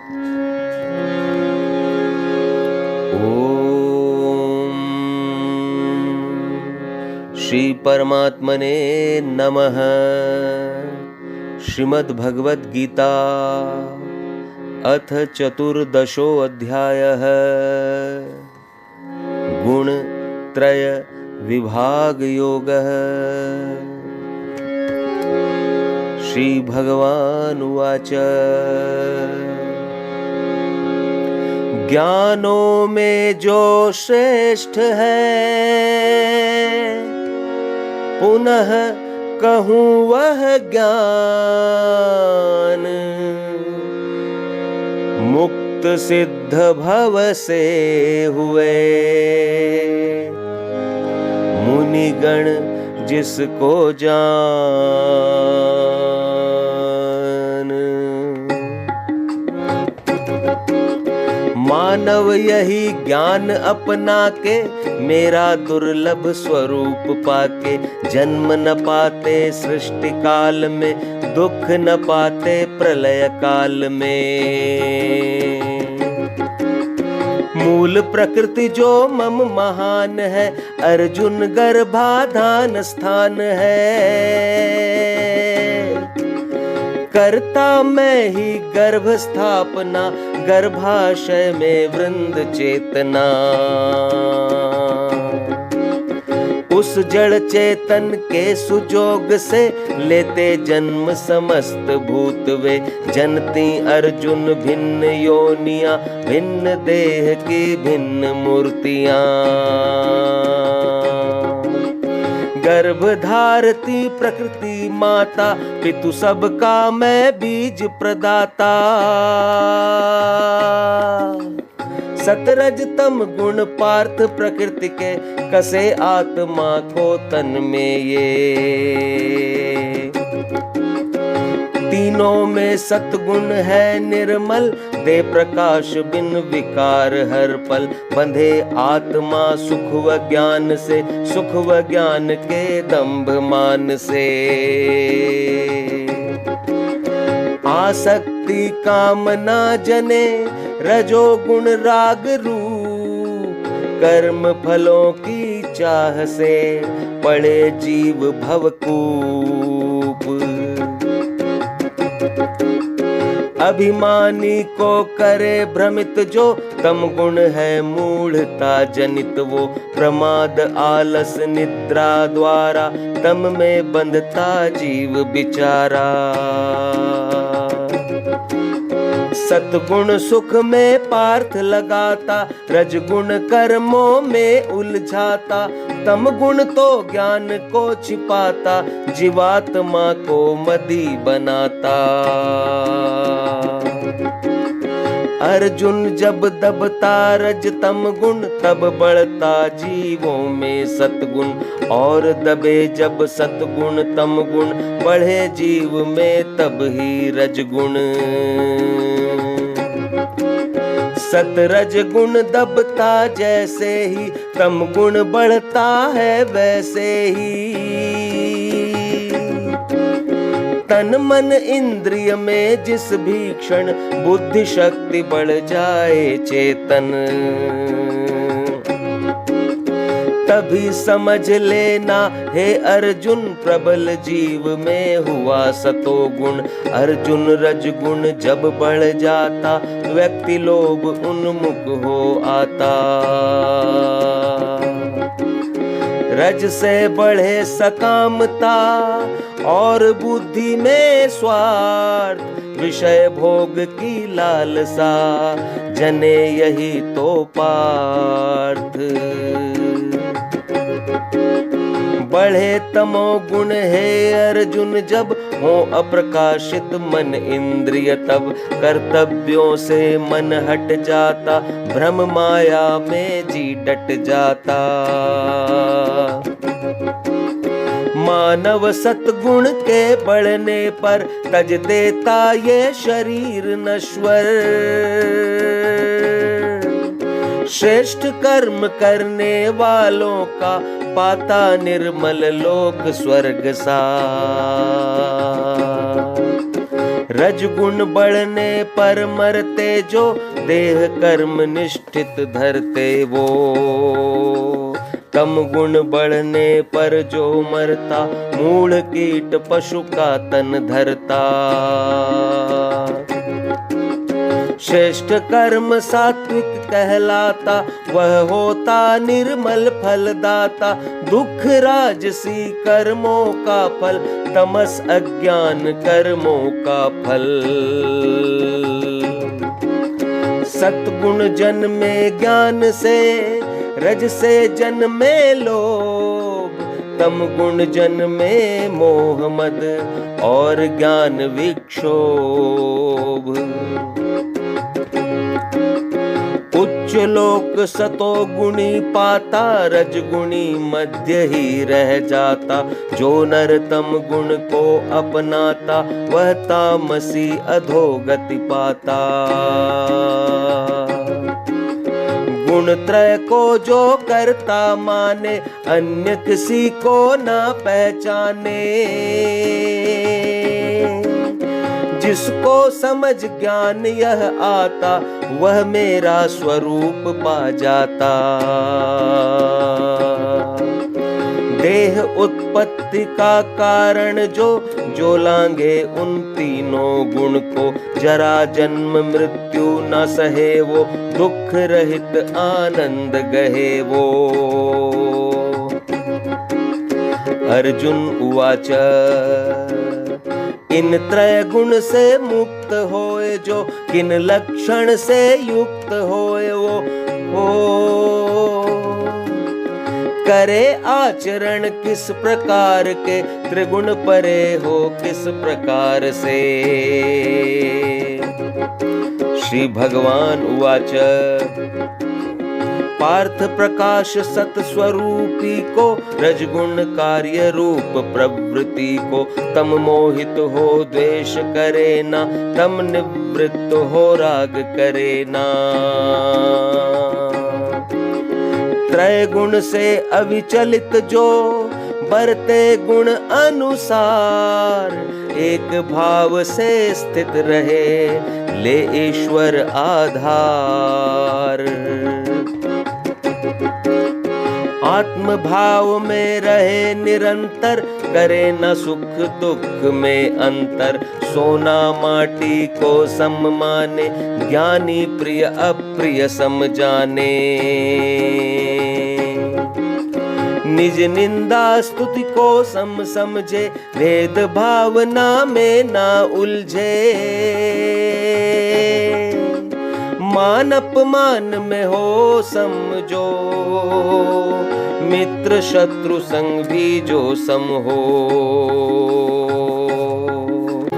ओम श्री परमात्मने नमः। श्रीमद् भगवद गीता अथ चतुर्दशो अध्यायः। गुणत्रय विभाग योगः। श्री भगवान उवाच। ज्ञानों में जो श्रेष्ठ है, पुनः कहूँ वह ज्ञान, मुक्त सिद्ध भव से हुए। मुनिगण जिसको जान, मानव यही ज्ञान अपना के, मेरा दुर्लभ स्वरूप पाके। जन्म न पाते सृष्टि काल में, दुख न पाते प्रलय काल में। मूल प्रकृति जो मम महान है, अर्जुन गर्भाधान स्थान है। करता मैं ही गर्भ स्थापना, गर्भाशय में वृंद चेतना। उस जड़ चेतन के सुजोग से, लेते जन्म समस्त भूत वे। जनती अर्जुन भिन्न योनियां, भिन्न देह की भिन्न मूर्तियां। गर्भ धारती प्रकृति माता, पितु सबका मैं बीज प्रदाता। सतरज तम गुण पार्थ प्रकृति के, कसे आत्मा को तन में ये। तीनों में सतगुण है निर्मल, दे प्रकाश बिन विकार हर पल। बंधे आत्मा सुख व ज्ञान से, सुख व ज्ञान के दंभ मान से। आसक्ति कामना जने, रजोगुण राग रूप। कर्म फलों की चाह से, पड़े जीव भवकूप। अभिमानी को करे भ्रमित जो, तम गुण है मूढ़ता जनित वो। प्रमाद आलस निद्रा द्वारा, तम में बंधता जीव बिचारा। सतगुण सुख में पार्थ लगाता, रजगुण कर्मों में उलझाता। तम गुण तो ज्ञान को छिपाता, जीवात्मा को मदी बनाता। अर्जुन जब दबता रज तम गुण, तब बढ़ता जीवों में सतगुण। और दबे जब सतगुण तम गुण, बढ़े जीव में तब ही रजगुण। सतरज गुण दबता जैसे ही, तम गुण बढ़ता है वैसे ही। तन मन इंद्रिय में जिस भी क्षण, बुद्धि शक्ति बढ़ जाए चेतन। तभी समझ लेना हे अर्जुन, प्रबल जीव में हुआ सतोगुण। अर्जुन रजगुण जब बढ़ जाता, व्यक्ति लोभ उन्मुख हो आता। रज से बढ़े सकामता, और बुद्धि में स्वार्थ। विषय भोग की लालसा, जने यही तो पार्थ। बढ़े तमोगुण है अर्जुन जब, हो अप्रकाशित मन इंद्रिय तब। कर्तव्यों से मन हट जाता, भ्रम माया में जी डट जाता। मानव सतगुण के बढ़ने पर, तज देता ये शरीर नश्वर। श्रेष्ठ कर्म करने वालों का, पाता निर्मल लोक स्वर्ग सा। रजगुण बढ़ने पर मरते जो, देह कर्म निष्ठित धरते वो। तम गुण बढ़ने पर जो मरता, मूढ़ कीट पशु का तन धरता। श्रेष्ठ कर्म सात्विक कहलाता, वह होता निर्मल फलदाता। दुख राजसी कर्मों का फल, तमस अज्ञान कर्मों का फल। सतगुण जन्मे ज्ञान से, रज से जन्मे लोभ। तम गुण जन्मे मोह मद, और ज्ञान विक्षोभ। उच्च लोक सतो गुणी पाता, रजगुणी मध्य ही रह जाता। जो नर तम गुण को अपनाता, वह तामसी अधोगति पाता। गुण त्रय को जो करता माने, अन्य किसी को ना पहचाने। जिसको समझ ज्ञान यह आता, वह मेरा स्वरूप पा जाता। देह उत्पत्ति का कारण जो लांगे उन तीनों गुण को। जरा जन्म मृत्यु न सहे वो, दुख रहित आनंद गहे वो। अर्जुन उवाच इन त्रय गुण से मुक्त होए जो, किन लक्षण से युक्त होए वो करे आचरण किस प्रकार के, त्रिगुण परे हो किस प्रकार से। श्री भगवान उवाच पार्थ प्रकाश सत स्वरूपी को, रजगुण कार्य रूप प्रवृत्ति को। तम मोहित हो द्वेष करे ना, तम निवृत्त हो राग करे ना। त्रय गुण से अविचलित जो, बरते गुण अनुसार। एक भाव से स्थित रहे, ले ईश्वर आधार। आत्म भाव में रहे निरंतर, करे न सुख दुख में अंतर। सोना माटी को सम माने, ज्ञानी प्रिय अप्रिय सम जाने। निज निंदा स्तुति को सम समझे, भेद भावना में ना उलझे। मान अपमान में हो समझो, मित्र शत्रु संग भी जो सम हो।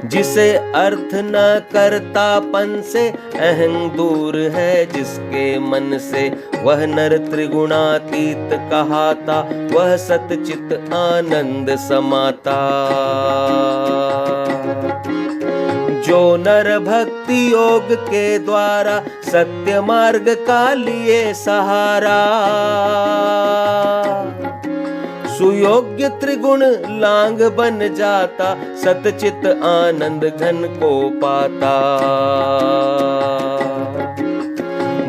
जिसे अर्थ न करतापन से, अहं दूर है जिसके मन से। वह नर त्रिगुणातीत कहाता, वह सतचित आनंद समाता। जो नर भक्ति योग के द्वारा, सत्य मार्ग का लिए सहारा। सुयोग्य त्रिगुण लांग बन जाता, सतचित आनंद घन को पाता।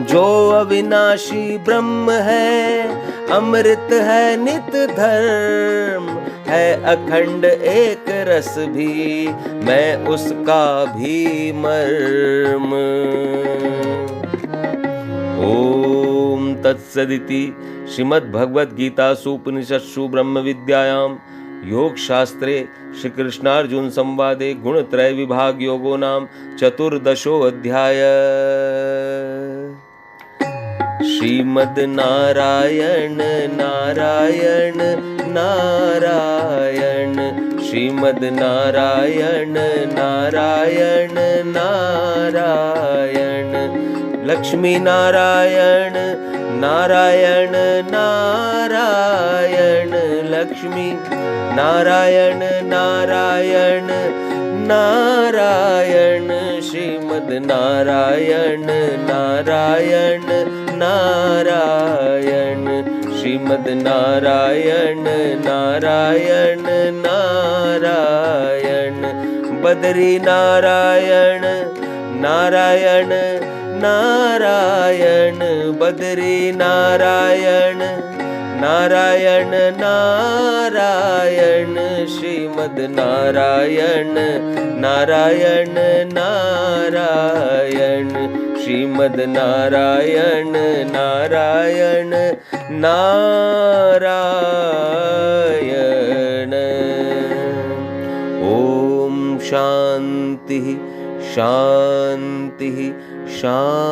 जो अविनाशी ब्रह्म है, अमृत है नित धर्म। है अखंड एक रस भी, मैं उसका भी मर्म। ओम तत्सदिति श्रीमद् भगवद गीता उपनिषत्सु ब्रह्म विद्यायां योग शास्त्रे श्री कृष्णार्जुन संवादे गुणत्रय विभाग योगो नाम चतुर्दशो अध्याय। श्रीमद् नारायण नारायण नारायण, श्रीमद् नारायण नारायण नारायण। लक्ष्मी नारायण नारायण नारायण, लक्ष्मी नारायण नारायण नारायण। श्रीमद् नारायण नारायण नारायण, श्रीमद् नारायण नारायण नारायण। बद्री नारायण नारायण नारायण बद्री नारायण नारायण नारायण श्रीमद् नारायण नारायण नारायण श्रीमद् नारायण नारायण नारायण। ओम शांति शांति शांति।